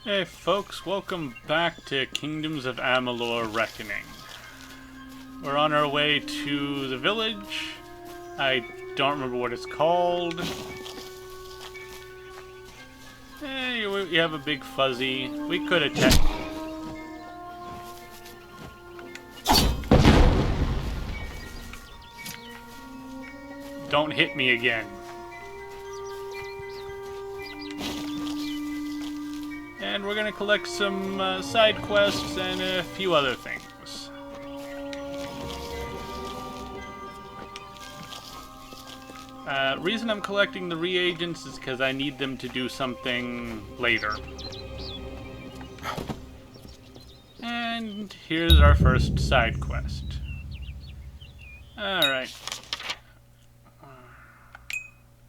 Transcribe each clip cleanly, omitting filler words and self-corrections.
Hey folks, welcome back to Kingdoms of Amalur Reckoning. We're on our way to the village. I don't remember what it's called. You have a big fuzzy. We could attack. Don't hit me again. And we're gonna collect some side quests and a few other things. Reason I'm collecting the reagents is because I need them to do something later. And here's our first side quest. Alright.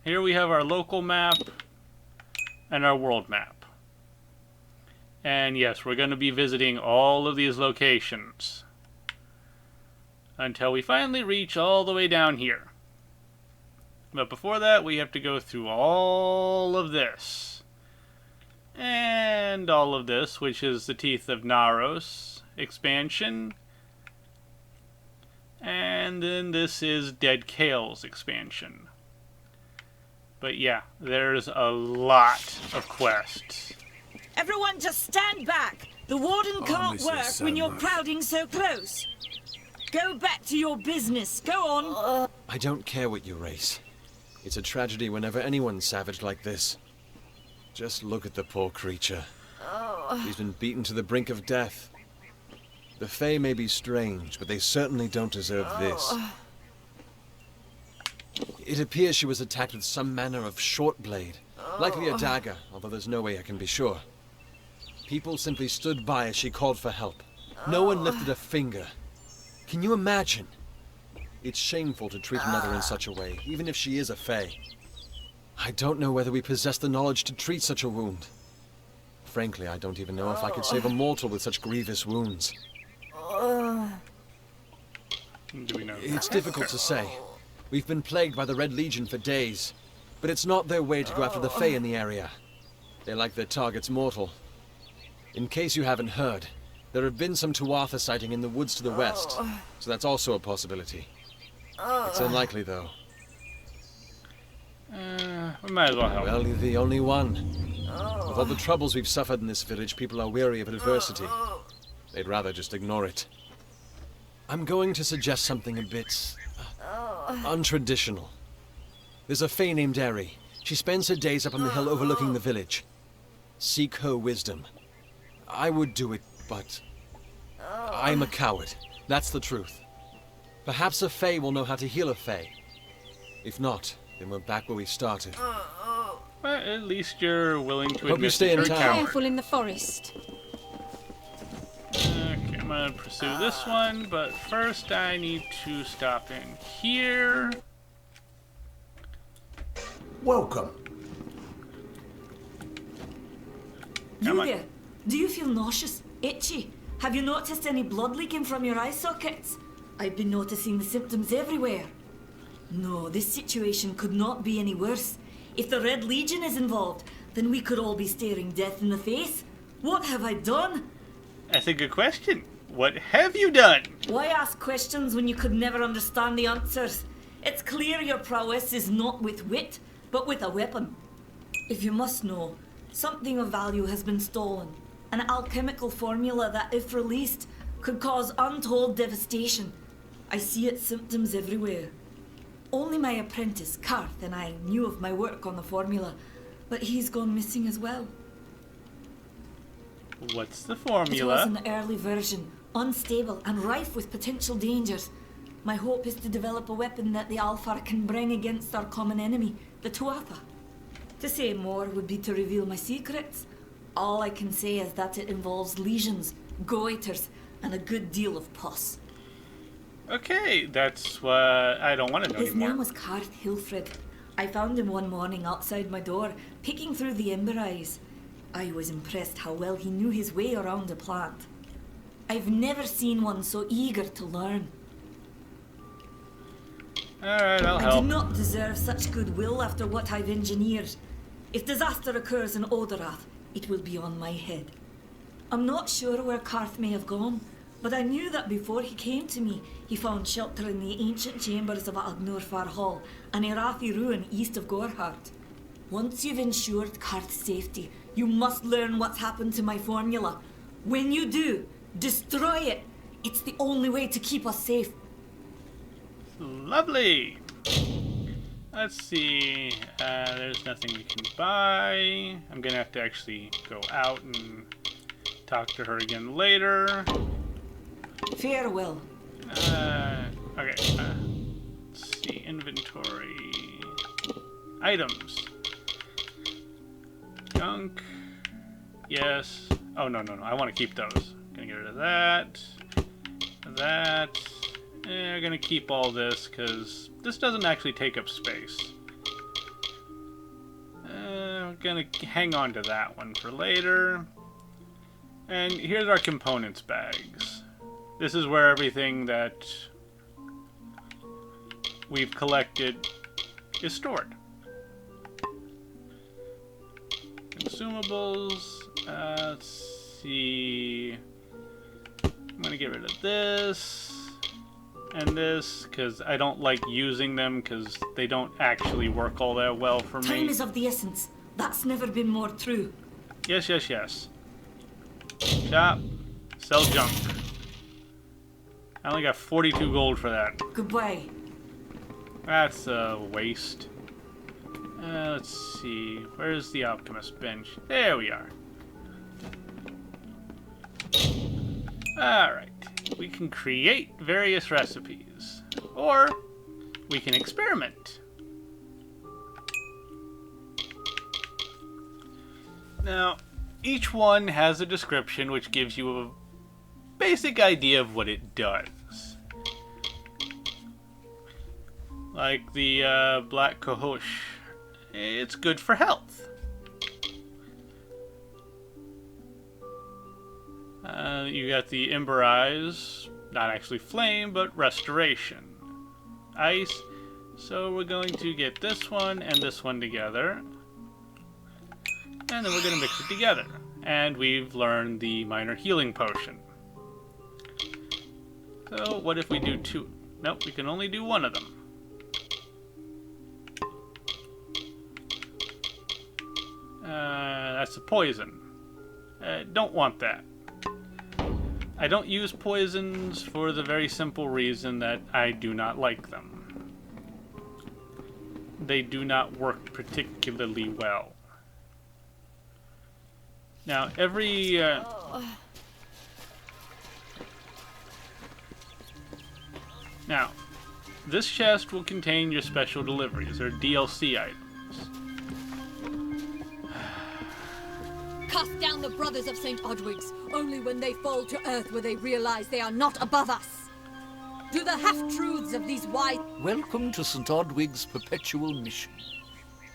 Here we have our local map and our world map. And yes, we're going to be visiting all of these locations until we finally reach all the way down here. But before that, we have to go through all of this. And all of this, which is the Teeth of Naros expansion. And then this is Dead Kale's expansion. But yeah, there's a lot of quests. Everyone just stand back. The warden can't work when you're crowding so close. Go back to your business. Go on. I don't care what you race. It's a tragedy whenever anyone's savage like this. Just look at the poor creature. He's been beaten to the brink of death. The Fae may be strange, but they certainly don't deserve this. It appears she was attacked with some manner of short blade. Likely a dagger, although there's no way I can be sure. People simply stood by as she called for help. No one lifted a finger. Can you imagine? It's shameful to treat another in such a way, even if she is a Fae. I don't know whether we possess the knowledge to treat such a wound. Frankly, I don't even know if I could save a mortal with such grievous wounds. Do we know? It's difficult to say. We've been plagued by the Red Legion for days, but it's not their way to go after the Fae in the area. They like their targets mortal. In case you haven't heard, there have been some Tuatha sighting in the woods to the west, so that's also a possibility. It's unlikely, though. We might as well help. Well, you're the only one. With all the troubles we've suffered in this village, people are weary of adversity. They'd rather just ignore it. I'm going to suggest something a bit untraditional. There's a Fae named Eri. She spends her days up on the hill overlooking the village. Seek her wisdom. I would do it, but I'm a coward. That's the truth. Perhaps a Fae will know how to heal a Fae. If not, then we're back where we started. Well, at least you're willing to Hope admit you stay that in you're a town. coward. Careful in the forest. Okay, I'm gonna pursue this one, but first I need to stop in here. Welcome. Come You on. there. Do you feel nauseous? Itchy? Have you noticed any blood leaking from your eye sockets? I've been noticing the symptoms everywhere. No, this situation could not be any worse. If the Red Legion is involved, then we could all be staring death in the face. What have I done? That's a good question. What have you done? Why ask questions when you could never understand the answers? It's clear your prowess is not with wit, but with a weapon. If you must know, something of value has been stolen. An alchemical formula that, if released, could cause untold devastation. I see its symptoms everywhere. Only my apprentice, Karth, and I knew of my work on the formula, but he's gone missing as well. What's the It formula? was an early version, unstable and rife with potential dangers. My hope is to develop a weapon that the Alfar can bring against our common enemy, the Tuatha. To say more would be to reveal my secrets. All I can say is that it involves lesions, goiters, and a good deal of pus. Okay, that's what I don't want to know His anymore. name was Karth Hilfred. I found him one morning outside my door, picking through the ember eyes. I was impressed how well he knew his way around a plant. I've never seen one so eager to learn. Alright, I'll I do help. not deserve such goodwill after what I've engineered. If disaster occurs in Odorath, it will be on my head. I'm not sure where Karth may have gone, but I knew that before he came to me, he found shelter in the ancient chambers of Agnurfar Hall, an Irathi ruin east of Gorhart. Once you've ensured Karth's safety, you must learn what's happened to my formula. When you do, destroy it. It's the only way to keep us safe. Lovely. Let's see. There's nothing we can buy. I'm gonna have to actually go out and talk to her again later. Farewell. Okay. Let's see. Inventory. Items. Junk. Yes. Oh, no. I want to keep those. Gonna get rid of that. That. I'm gonna keep all this because this doesn't actually take up space. I'm gonna hang on to that one for later. And here's our components bags. This is where everything that we've collected is stored. Consumables. Let's see. I'm gonna get rid of this and this because I don't like using them because they don't actually work all that well for me. Time is of the essence. That's never been more true. Yes. Shop. Sell junk. I only got 42 gold for that. Goodbye. That's a waste. Let's see. Where's the alchemist bench? There we are. Alright. We can create various recipes. Or we can experiment. Now, each one has a description which gives you a basic idea of what it does. Like the black cohosh. It's good for health. You got the Ember Eyes, not actually flame, but restoration. Ice. So we're going to get this one and this one together. And then we're going to mix it together. And we've learned the minor healing potion. So what if we do two? Nope, we can only do one of them. That's a poison. Don't want that. I don't use poisons for the very simple reason that I do not like them. They do not work particularly well. Now, every... Now, this chest will contain your special deliveries, or DLC items. Cast down the brothers of St. Odwig's. Only when they fall to earth will they realize they are not above us. Do the half-truths of these wise... Welcome to St. Odwig's perpetual mission.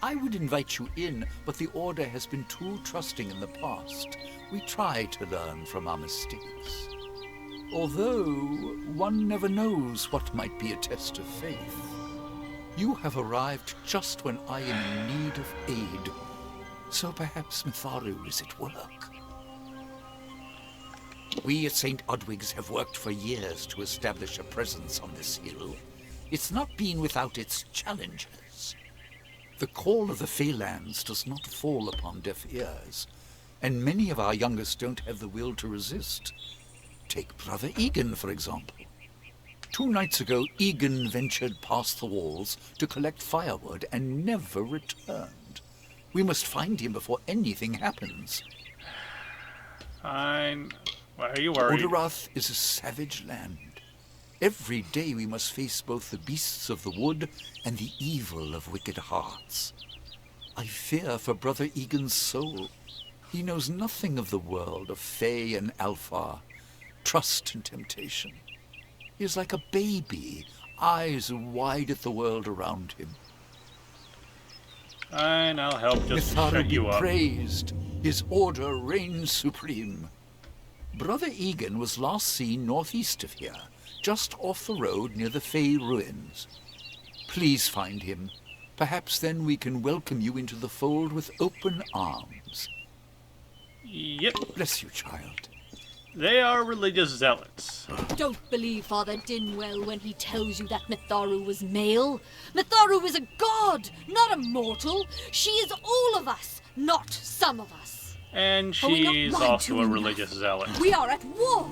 I would invite you in, but the Order has been too trusting in the past. We try to learn from our mistakes. Although, one never knows what might be a test of faith. You have arrived just when I am in need of aid. So perhaps Mitharu is at work. We at St. Odwig's have worked for years to establish a presence on this hill. It's not been without its challenges. The call of the Feylands does not fall upon deaf ears, and many of our youngest don't have the will to resist. Take Brother Egan, for example. 2 nights ago, Egan ventured past the walls to collect firewood and never returned. We must find him before anything happens. Fine. Why are you worried? Odarath is a savage land. Every day we must face both the beasts of the wood and the evil of wicked hearts. I fear for Brother Egan's soul. He knows nothing of the world of Fey and Alpha, trust and temptation. He is like a baby, eyes wide at the world around him. Fine, I'll help just Mitharu shut be you up. praised. His order reigns supreme. Brother Egan was last seen northeast of here, just off the road near the Fey ruins. Please find him. Perhaps then we can welcome you into the fold with open arms. Yep, Bless you, child. they are religious zealots. Don't believe Father Dinwell when he tells you that Mitharu was male. Mitharu is a god, not a mortal. She is all of us, not some of us. And Are we not she's lied also to a enough? religious zealot. We are at war.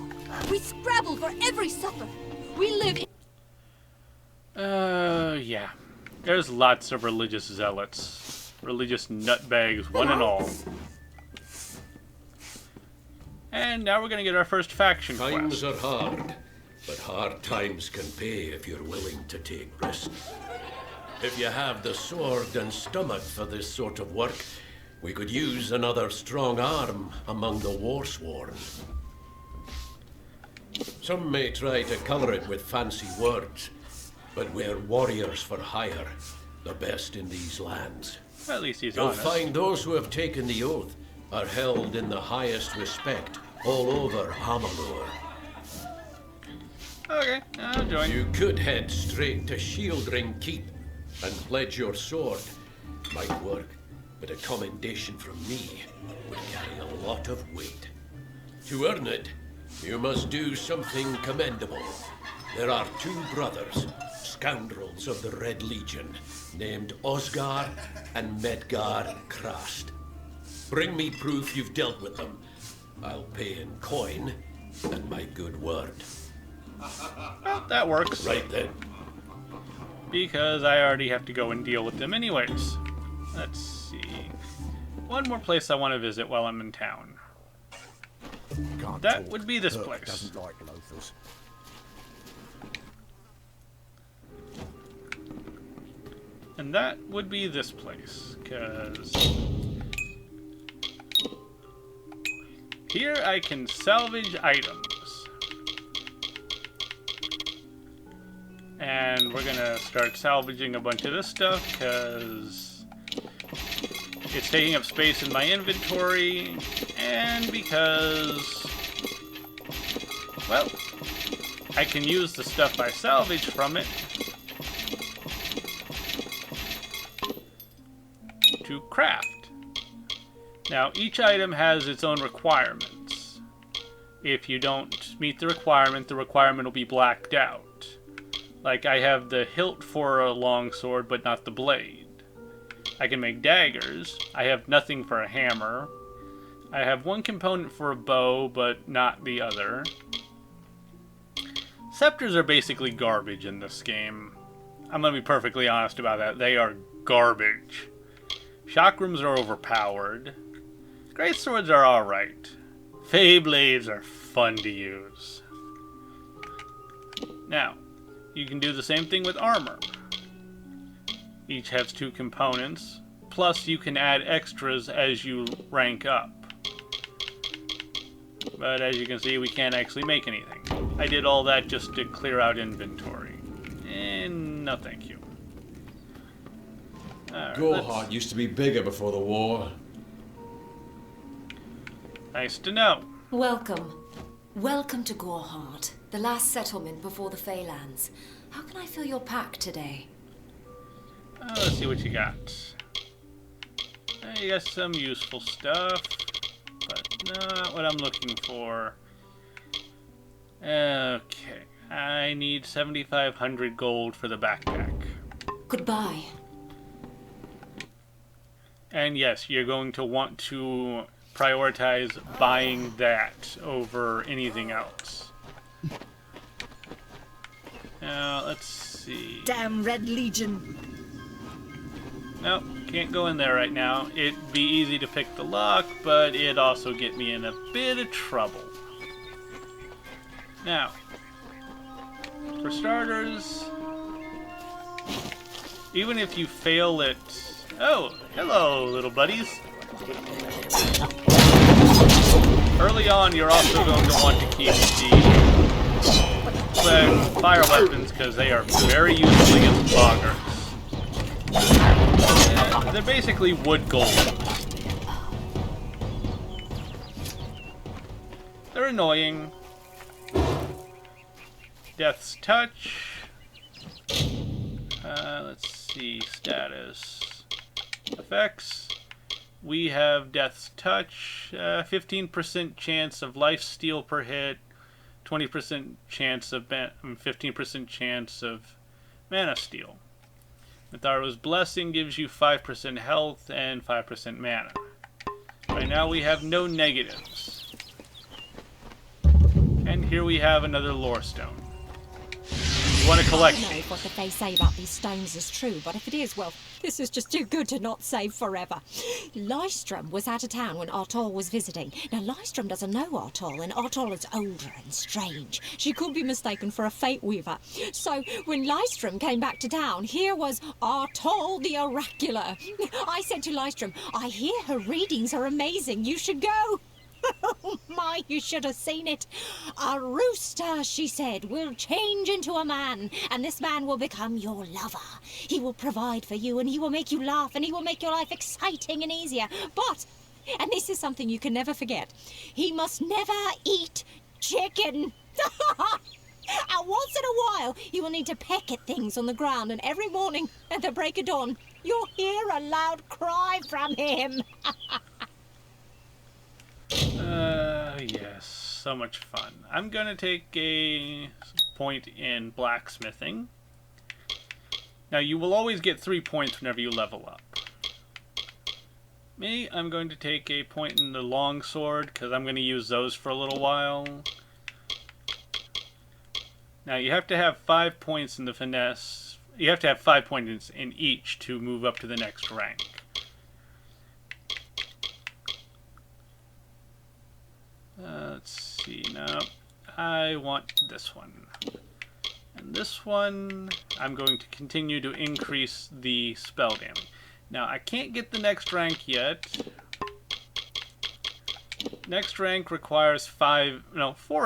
We scrabble for every supper. We live in... Yeah. There's lots of religious zealots. Religious nutbags, one and all. And now we're gonna get our first faction Times quest. are hard, but hard times can pay if you're willing to take risks. If you have the sword and stomach for this sort of work, we could use another strong arm among the warsworn. Some may try to color it with fancy words, but we're warriors for hire, the best in these lands. At least he's You'll honest. find those who have taken the oath are held in the highest respect all over Amalur. Okay, I'll join you. You could head straight to Shieldring Keep and pledge your sword. Might work, but a commendation from me would carry a lot of weight. To earn it, you must do something commendable. There are two brothers, scoundrels of the Red Legion, named Osgar and Medgar Krast. Bring me proof you've dealt with them. I'll pay in coin and my good word. Well, that works. Right then. Because I already have to go and deal with them anyways. Let's see. One more place I want to visit while I'm in town. Can't That talk. would be this Herc place. Doesn't like loafers. And that would be this place, because here I can salvage items. And we're gonna start salvaging a bunch of this stuff, because it's taking up space in my inventory, and because, well, I can use the stuff I salvage from it to craft. Now, each item has its own requirements. If you don't meet the requirement will be blacked out. Like, I have the hilt for a longsword, but not the blade. I can make daggers. I have nothing for a hammer. I have one component for a bow, but not the other. Scepters are basically garbage in this game. I'm gonna be perfectly honest about that. They are garbage. Chakrams are overpowered. Great swords are alright. Fey blades are fun to use. Now, you can do the same thing with armor. Each has two components, plus you can add extras as you rank up. But as you can see, we can't actually make anything. I did all that just to clear out inventory. And no thank you. Alright, Gorehart used to be bigger before the war. nice to know. Welcome. Welcome to Gorehart, the last settlement before the Feylands. How can I fill your pack today? Let's see what you got. You got some useful stuff, but not what I'm looking for. Okay, I need 7,500 gold for the backpack. Goodbye. And yes, you're going to want to prioritize buying that over anything else. Now, let's see. Damn Red Legion. Nope, can't go in there right now. It'd be easy to pick the lock, but it'd also get me in a bit of trouble. Now, for starters, even if you fail it... Oh, hello, little buddies. Early on, you're also going to want to keep the fire weapons, because they are very useful against boggers. They're basically wood gold. They're annoying. Death's Touch. Let's see, status. Effects. we have Death's Touch, 15% chance of life steal per hit, 20% chance of 15% chance of mana steal. Mitharu's Blessing gives you 5% health and 5% mana. Right now we have no negatives. And here we have another lore stone. You want to collect I don't know if what they say about these stones is true, but if it is, well, this is just too good to not save forever. Lystrom was out of town when Artol was visiting. Now, Lystrom doesn't know Artol, and Artol is older and strange. She could be mistaken for a Fate Weaver. So, when Lystrom came back to town, here was Artol the Oracular. I said to Lystrom, I hear her readings are amazing. You should go. Oh my, you should have seen it. A rooster, she said, will change into a man, and this man will become your lover. He will provide for you, and he will make you laugh, and he will make your life exciting and easier. But, and this is something you can never forget, he must never eat chicken. And once in a while, you will need to peck at things on the ground, and every morning at the break of dawn, you'll hear a loud cry from him. Yes, so much fun. I'm gonna take a point in blacksmithing. Now, you will always get 3 points whenever you level up. Me, I'm going to take a point in the longsword, because I'm going to use those for a little while. Now, you have to have 5 points in the finesse. You have to have 5 points in each to move up to the next rank. Let's see, now I want this one. And this one, I'm going to continue to increase the spell damage. Now, I can't get the next rank yet. Next rank requires 4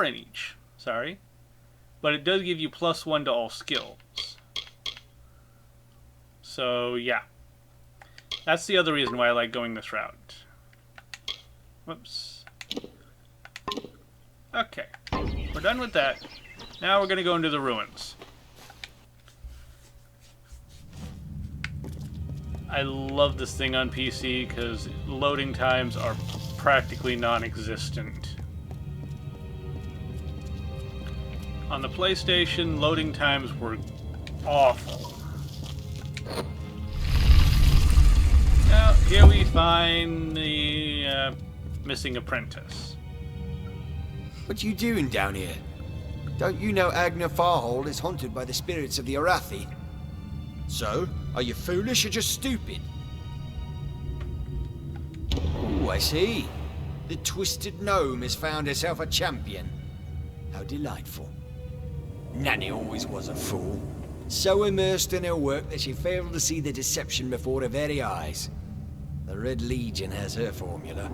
in each, sorry. But it does give you +1 to all skills. So, yeah. That's the other reason why I like going this route. Whoops. Okay, we're done with that. Now we're going to go into the ruins. I love this thing on PC because loading times are practically non-existent. On the PlayStation, loading times were awful. Now, here we find the missing apprentice. What you doing down here? Don't you know Agna Farhold is haunted by the spirits of the Arathi? So, are you foolish or just stupid? Oh, I see. The twisted gnome has found herself a champion. How delightful. Nanny always was a fool. So immersed in her work that she failed to see the deception before her very eyes. The Red Legion has her formula,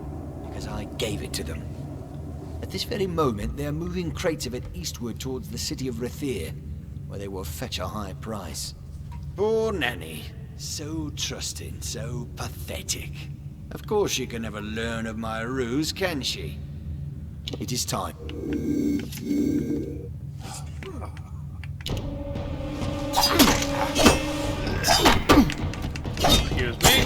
because I gave it to them. At this very moment, they are moving crates of it eastward towards the city of Rathir, where they will fetch a high price. Poor Nanny. So trusting, so pathetic. Of course she can never learn of my ruse, can she? It is time. Excuse me.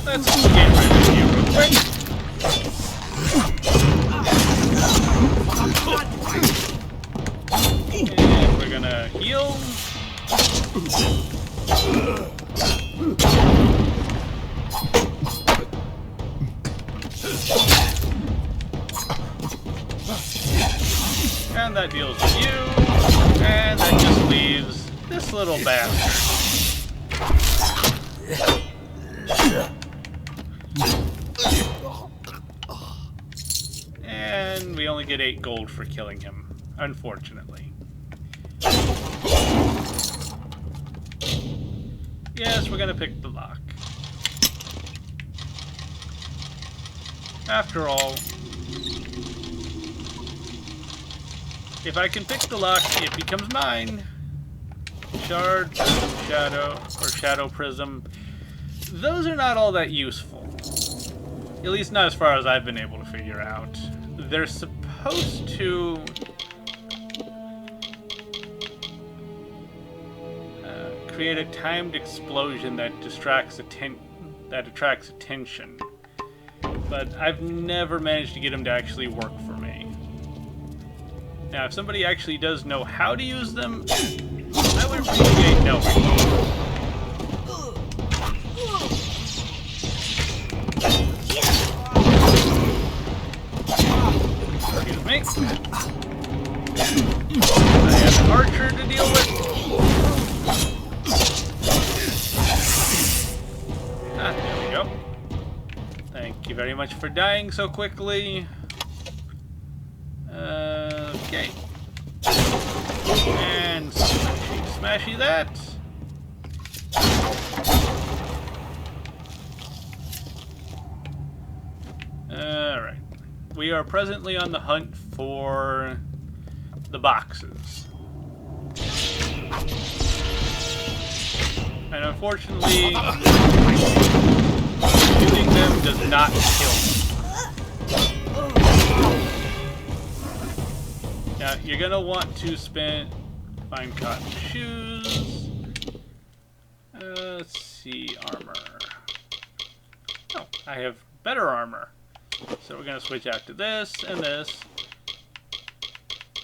Let's get rid of you real quick. And we're gonna heal. And that deals with you. And that just leaves this little bastard. And we only get 8 gold for killing him, unfortunately. Yes, we're gonna pick the lock. After all, if I can pick the lock, it becomes mine. Shard, Shadow, or Shadow Prism. Those are not all that useful. At least not as far as I've been able to figure out. They're supposed to... create a timed explosion that attracts attention. But I've never managed to get them to actually work for me. Now, if somebody actually does know how to use them, I would appreciate knowing. Excuse me. I have an archer to deal with. Ah, there we go. Thank you very much for dying so quickly. Okay. And smashy that. Alright. We are presently on the hunt for the boxes. And unfortunately, shooting them does not kill them. Now, you're gonna want to find cotton shoes. Let's see, armor. Oh, I have better armor. So we're gonna switch out to this and this.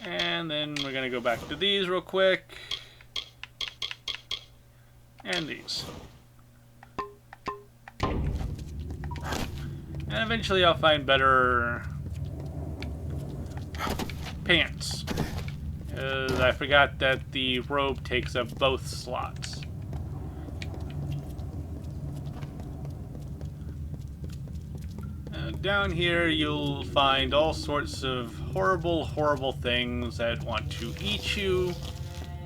And then we're gonna go back to these real quick. And these. And eventually I'll find better pants. I forgot that the robe takes up both slots. Down here you'll find all sorts of horrible, horrible things that want to eat you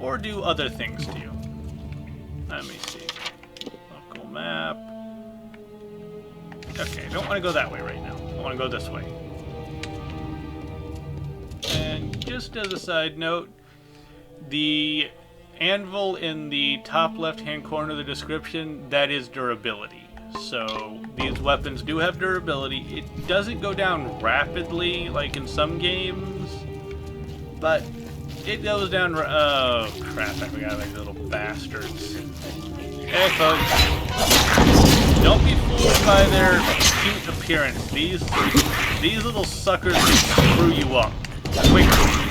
or do other things to you. Let me see. Local map. Okay, I don't want to go that way right now. I want to go this way. And just as a side note, the anvil in the top left-hand corner of the description, that is durability. So these weapons do have durability. It doesn't go down rapidly like in some games, but it goes down. Oh crap! I forgot about these little bastards. Hey folks, don't be fooled by their cute appearance. These little suckers can screw you up quickly.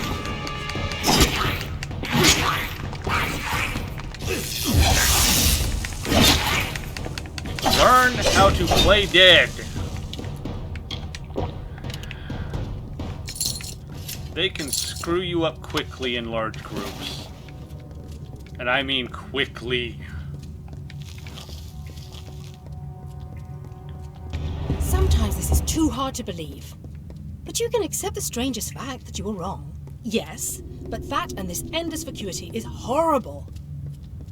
Learn how to play dead. They can screw you up quickly in large groups. And I mean quickly. Sometimes this is too hard to believe. But you can accept the strangest fact that you were wrong. Yes, but that and this endless vacuity is horrible.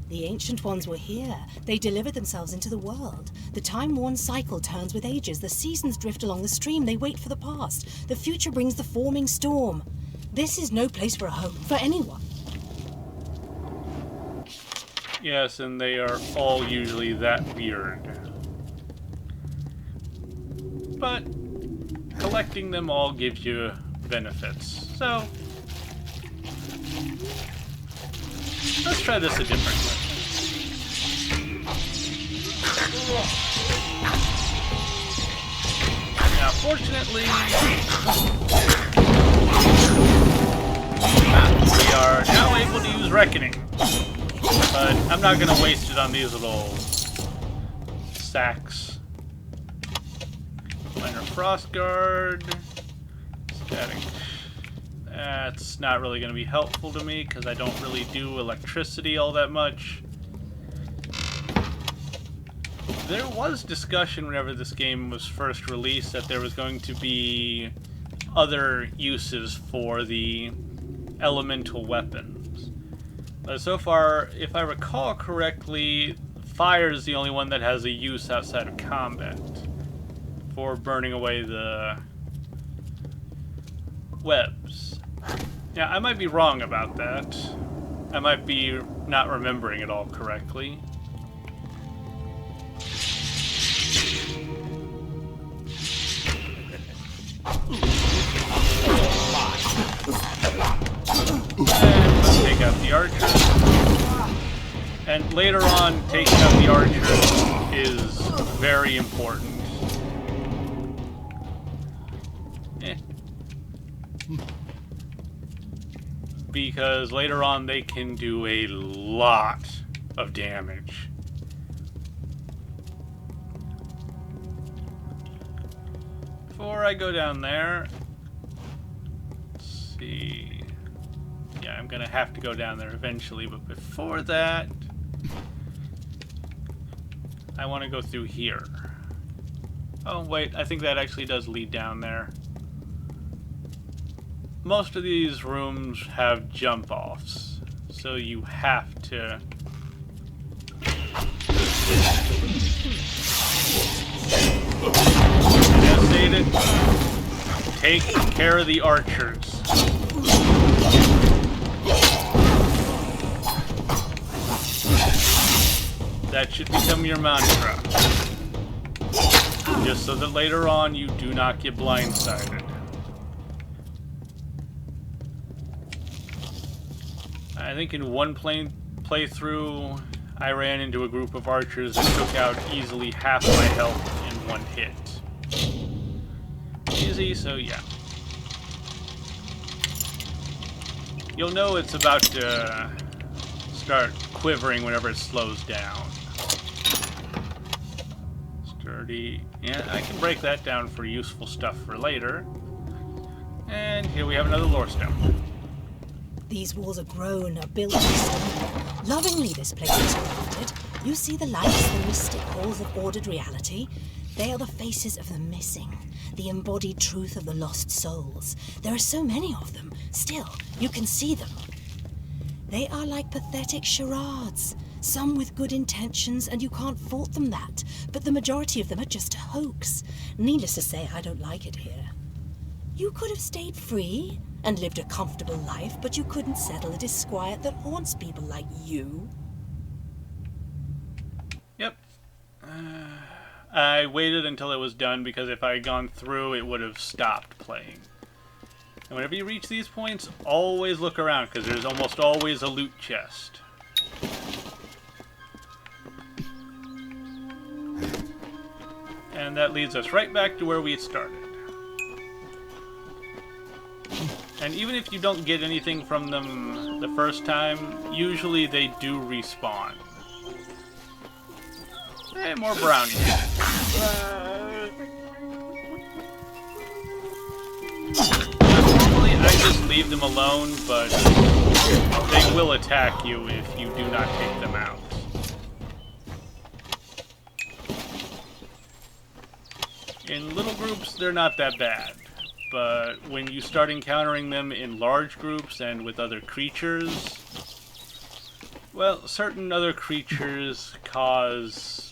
The Ancient Ones were here. They delivered themselves into the world. The time-worn cycle turns with ages. The seasons drift along the stream. They wait for the past. The future brings the forming storm. This is no place for a home, for anyone. Yes, and they are all usually that weird. But collecting them all gives you benefits. So let's try this a different way. Now, fortunately, we are now able to use Reckoning. But I'm not going to waste it on these little sacks. Minor Frost Guard. Static. That's not really going to be helpful to me because I don't really do electricity all that much. There was discussion whenever this game was first released that there was going to be other uses for the elemental weapons. But so far, if I recall correctly, fire is the only one that has a use outside of combat for burning away the webs. Yeah, I might be wrong about that. I might be not remembering it all correctly. And let's take out the archers. And later on, taking out the archers is very important. Because later on they can do a lot of damage. Before I go down there, let's see. Yeah, I'm gonna have to go down there eventually, but before that, I want to go through here. Oh, wait, I think that actually does lead down there. Most of these rooms have jump-offs, so you have to... As stated, take care of the archers. That should become your mantra. Just so that later on you do not get blindsided. I think in one playthrough, I ran into a group of archers that took out easily half my health in one hit. Easy, so yeah. You'll know it's about to start quivering whenever it slows down. Sturdy. Yeah, I can break that down for useful stuff for later. And here we have another lore stone. These walls are grown, are built stone. Lovingly this place is crafted. You see the lights, the mystic halls of ordered reality? They are the faces of the missing, the embodied truth of the lost souls. There are so many of them. Still, you can see them. They are like pathetic charades. Some with good intentions, and you can't fault them that. But the majority of them are just a hoax. Needless to say, I don't like it here. You could have stayed free and lived a comfortable life, but you couldn't settle a disquiet that haunts people like you. Yep. I waited until it was done because if I had gone through, it would have stopped playing. And whenever you reach these points, always look around because there's almost always a loot chest. And that leads us right back to where we started. And even if you don't get anything from them the first time, usually they do respawn. Hey, more brownies. Normally I just leave them alone, but they will attack you if you do not take them out. In little groups, they're not that bad. But when you start encountering them in large groups and with other creatures, well, certain other creatures cause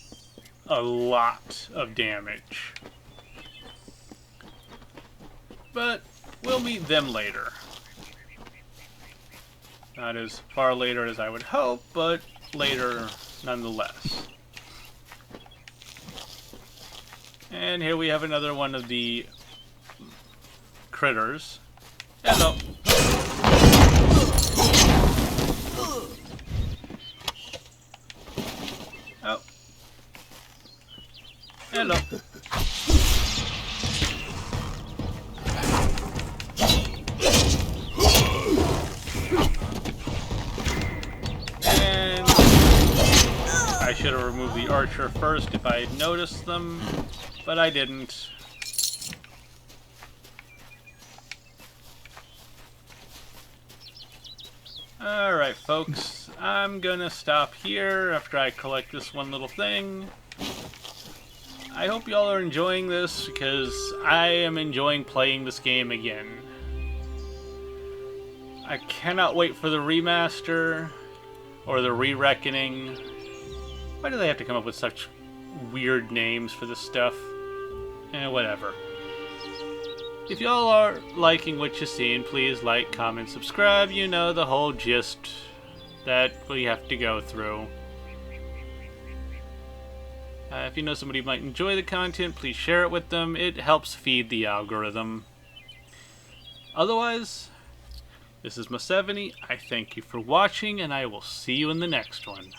a lot of damage. But we'll meet them later. Not as far later as I would hope, but later nonetheless. And here we have another one of the critters. Hello. Oh. Hello. And I should have removed the archer first if I had noticed them, but I didn't. Alright folks, I'm gonna stop here after I collect this one little thing. I hope y'all are enjoying this because I am enjoying playing this game again. I cannot wait for the remaster or the re-reckoning. Why do they have to come up with such weird names for this stuff? Whatever. If y'all are liking what you're seeing, please like, comment, subscribe. You know the whole gist that we have to go through. If you know somebody who might enjoy the content, please share it with them. It helps feed the algorithm. Otherwise, this is Maseveni. I thank you for watching, and I will see you in the next one.